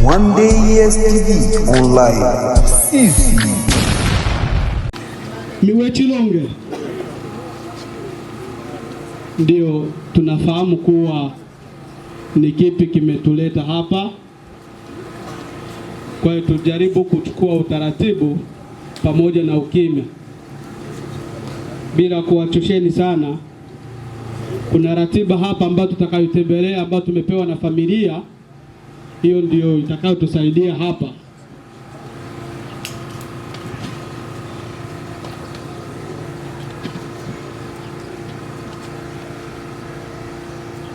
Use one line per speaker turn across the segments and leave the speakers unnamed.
One Day ESTV online. Sisi
Miwe Chilonge ndio tunafahamu kuwa ni kipi kimetuleta hapa. Kwa hiyo tujaribu kuchukua utaratibu pamoja na ukimya bila kuwachosheni sana. Kuna ratiba hapa ambayo tutakayotembelea ambayo tumepewa na familia. Hiyo ndio itakayotusaidia hapa.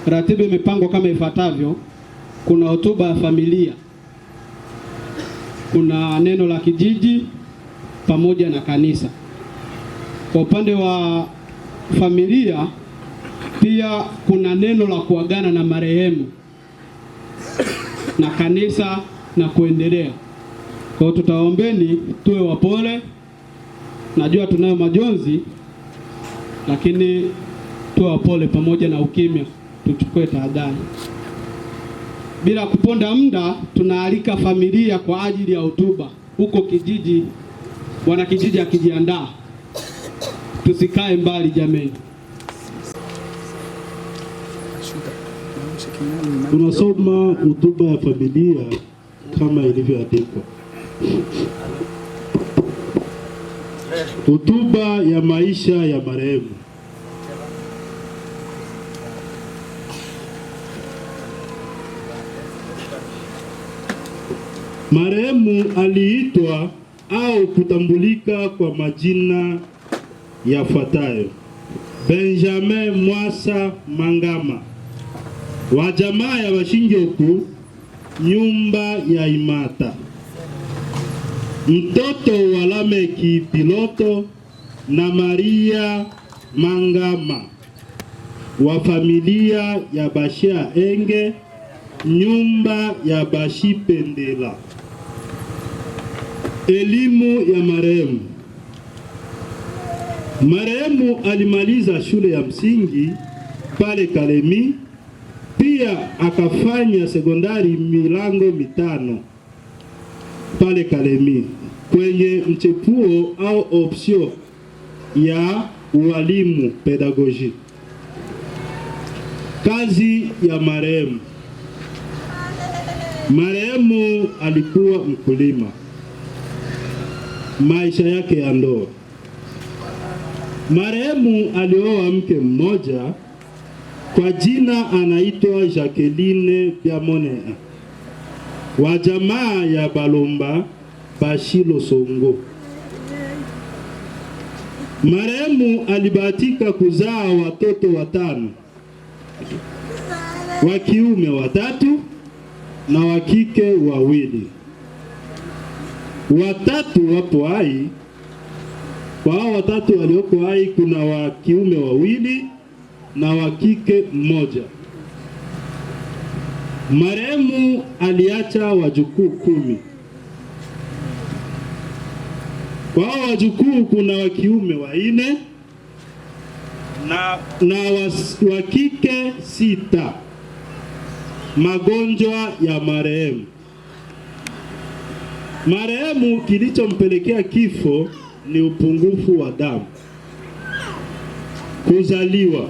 Ratiba imepangwa kama ifuatavyo. Kuna hotuba ya familia, kuna neno la kijiji pamoja na kanisa. Kwa upande wa familia pia kuna neno la kuagana na marehemu na kanisa na kuendelea. Kwa hiyo tutaombeni tuwe wapole. Najua tunayo majonzi, lakini tuwe wapole pamoja na ukimya, tuchukue tahadhari. Bila kuponda muda, tunaalika familia kwa ajili ya hotuba huko kijiji. Wana kijiji akijiandaa, tusikae mbali jameni.
Tunasoma hotuba ya familia kama ilivyoandikwa. Hotuba ya maisha ya marehemu. Marehemu aliitwa au kutambulika kwa majina yafuatayo: Benjamin Mwasa Mangama, wa jamaa ya Bashinjoku, nyumba ya Imata, mtoto wa Lameki Piloto na Maria Mangama, wa familia ya Bashia Enge, nyumba ya Bashipendela. Elimu ya marehemu. Marehemu alimaliza shule ya msingi pale Kalemi, pia akafanya sekondari milango mitano pale Kalemi kwenye mchepuo au option ya ualimu pedagogy. Kazi ya marehemu. Marehemu alikuwa mkulima. Maisha yake ya ndoa. Marehemu alioa mke mmoja kwa jina anaitwa Jacqueline Biamone, wa jamaa ya Balomba Bashilo Songo. Marehemu alibahatika kuzaa watoto 5, wa kiume 3 na wa kike 2. 3 wapo hai. Kwa hao 3 walioko hai kuna wa kiume 2 na wa kike 1. Marehemu aliacha wajukuu 10. Kwa hao wajukuu kuna wa kiume 4 na wa kike 6. Magonjwa ya marehemu. Marehemu kilichompelekea kifo ni upungufu wa damu. Kuzaliwa.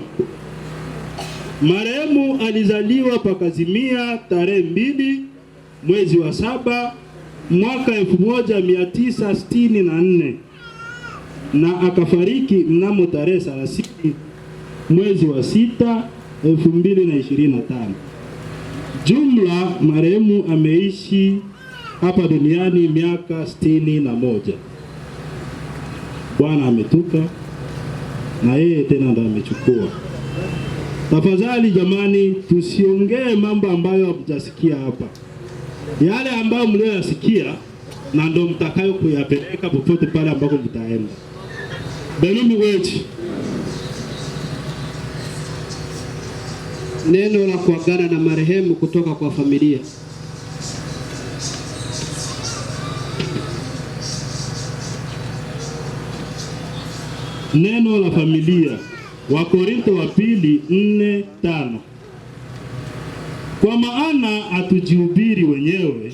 Marehemu alizaliwa Pakazimia tarehe 2 mwezi wa 7 mwaka 1964 na akafariki mnamo tarehe 30 mwezi wa 6 2025. Jumla marehemu ameishi hapa duniani miaka 61. Bwana ametupa na yeye tena ndo amechukua. Tafadhali jamani, tusiongee mambo ambayo hamjasikia hapa. Yale ambayo mlioyasikia na ndo mtakayo kuyapeleka popote pale ambako mtaenda. Benumi wechi.
Neno la kuagana na marehemu kutoka kwa familia.
Neno la familia. Wakorintho wa 2:4-5. Kwa maana hatujihubiri wenyewe,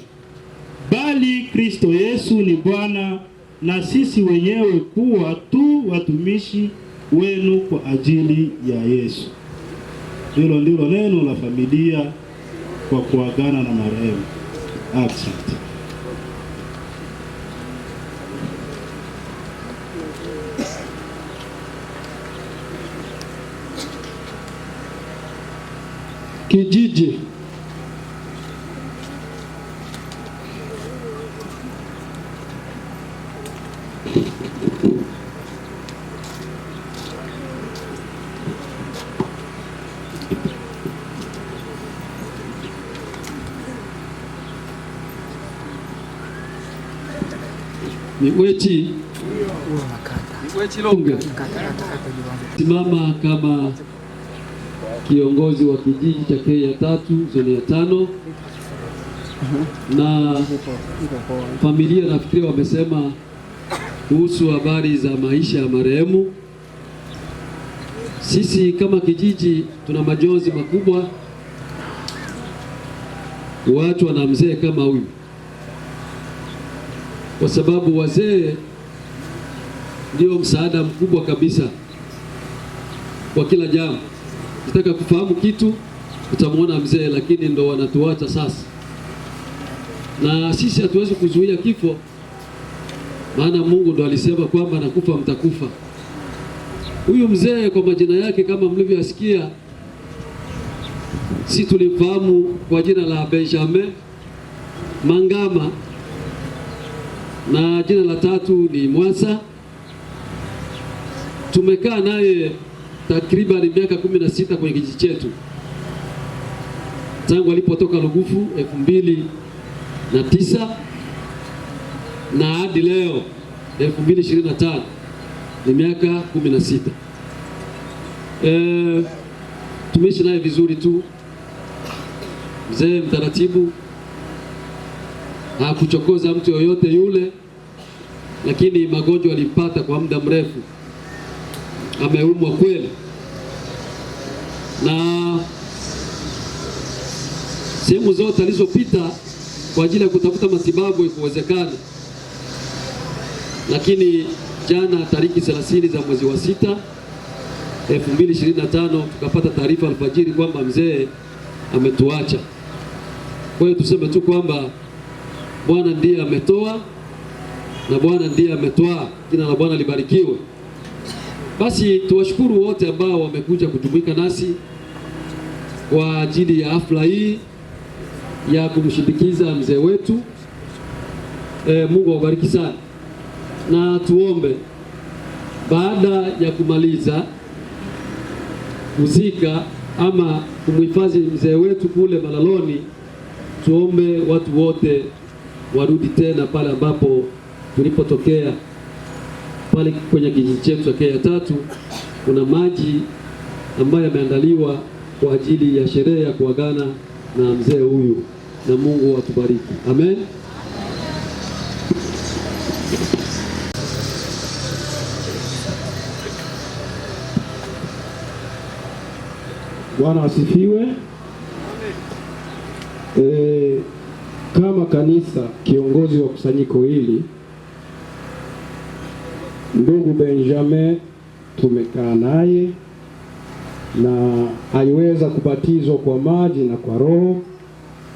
Kristo Yesu ni Bwana, na sisi wenyewe kuwa tu watumishi wenu kwa ajili ya Yesu. Hilo ndilo neno la familia kwa kuagana na marehemu. Asante.
Kijiji. Miweti Longa simama kama kiongozi wa kijiji cha K3 zoni ya 5, na familia nafikiri wamesema kuhusu habari za maisha ya marehemu. Sisi kama kijiji tuna majonzi makubwa watu wana mzee kama huyu, kwa sababu wazee ndio msaada mkubwa kabisa kwa kila jambo. Nataka kufahamu kitu, utamwona mzee, lakini ndo wanatuacha sasa, na sisi hatuwezi kuzuia kifo, maana Mungu ndo alisema kwamba nakufa mtakufa. Huyu mzee kwa majina yake kama mlivyosikia, si tulimfahamu kwa jina la Benjamin Mangama, na jina la tatu ni Mwasa. Tumekaa naye takriban miaka 16 kwenye kijiji chetu, tangu alipotoka Lugufu 2009 na hadi leo 2025, ni miaka 16. Tumeishi naye vizuri tu, mzee mtaratibu, hakuchokoza mtu yoyote yule, lakini magonjwa alimpata kwa muda mrefu. Ameumwa kweli, na sehemu zote alizopita kwa ajili ya kutafuta matibabu ikuwezekana, lakini jana tariki 30 za mwezi wa 6 2025 tukapata taarifa alfajiri kwamba mzee ametuacha. Kwa hiyo tuseme tu kwamba Bwana ndiye ametoa na Bwana ndiye ametwaa. Jina la Bwana libarikiwe. Basi tuwashukuru wote ambao wamekuja kujumuika nasi kwa ajili ya hafla hii ya kumshindikiza mzee wetu. Mungu awabariki sana, na tuombe. Baada ya kumaliza kuzika ama kumhifadhi mzee wetu kule Malaloni, tuombe watu wote warudi tena pale ambapo tulipotokea, pale kwenye kijiji chetu cha K3. Kuna maji ambayo yameandaliwa kwa ajili ya sherehe ya kuagana na mzee huyu, na Mungu atubariki. Amen.
Bwana asifiwe. Kama kanisa, kiongozi wa kusanyiko hili, ndugu Benjamin tumekaa naye na aliweza kubatizwa kwa maji na kwa Roho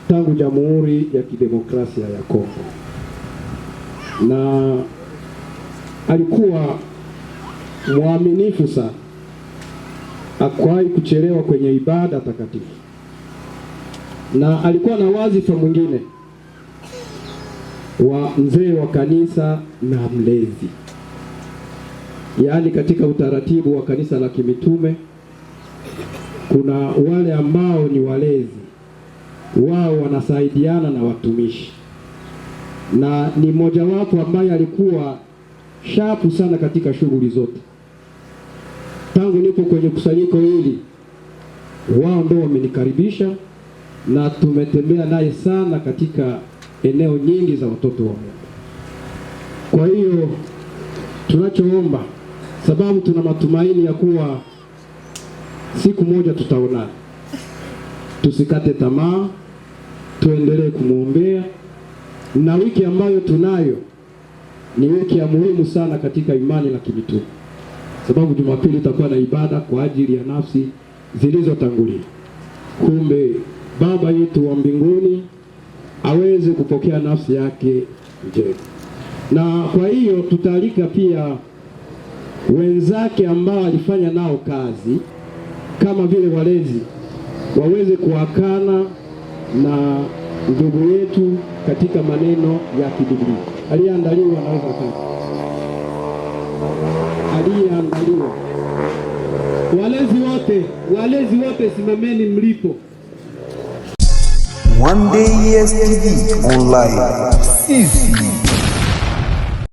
tangu Jamhuri ya Kidemokrasia ya Kongo, na alikuwa mwaminifu sana, hakuwahi kuchelewa kwenye ibada takatifu, na alikuwa na wadhifa mwingine wa mzee wa kanisa na mlezi. Yaani katika utaratibu wa kanisa la kimitume kuna wale ambao ni walezi, wao wanasaidiana na watumishi, na ni mmojawapo ambaye alikuwa shapu sana katika shughuli zote. Tangu nipo kwenye kusanyiko hili, wao ndio wamenikaribisha na tumetembea naye sana katika eneo nyingi za watoto wa Mungu. Kwa hiyo tunachoomba, sababu tuna matumaini ya kuwa siku moja tutaonana, tusikate tamaa, tuendelee kumwombea na wiki ambayo tunayo ni wiki ya muhimu sana katika imani na kimitume, sababu Jumapili itakuwa na ibada kwa ajili ya nafsi zilizotangulia. Kumbe Baba yetu wa mbinguni aweze kupokea nafsi yake njema, na kwa hiyo tutaalika pia wenzake ambao alifanya nao kazi kama vile walezi waweze kuakana na ndugu yetu katika maneno ya kibiblia aliyeandaliwa na aliyeandaliwa.
Walezi wote simameni mlipo.
One Day ES TV online. Sisi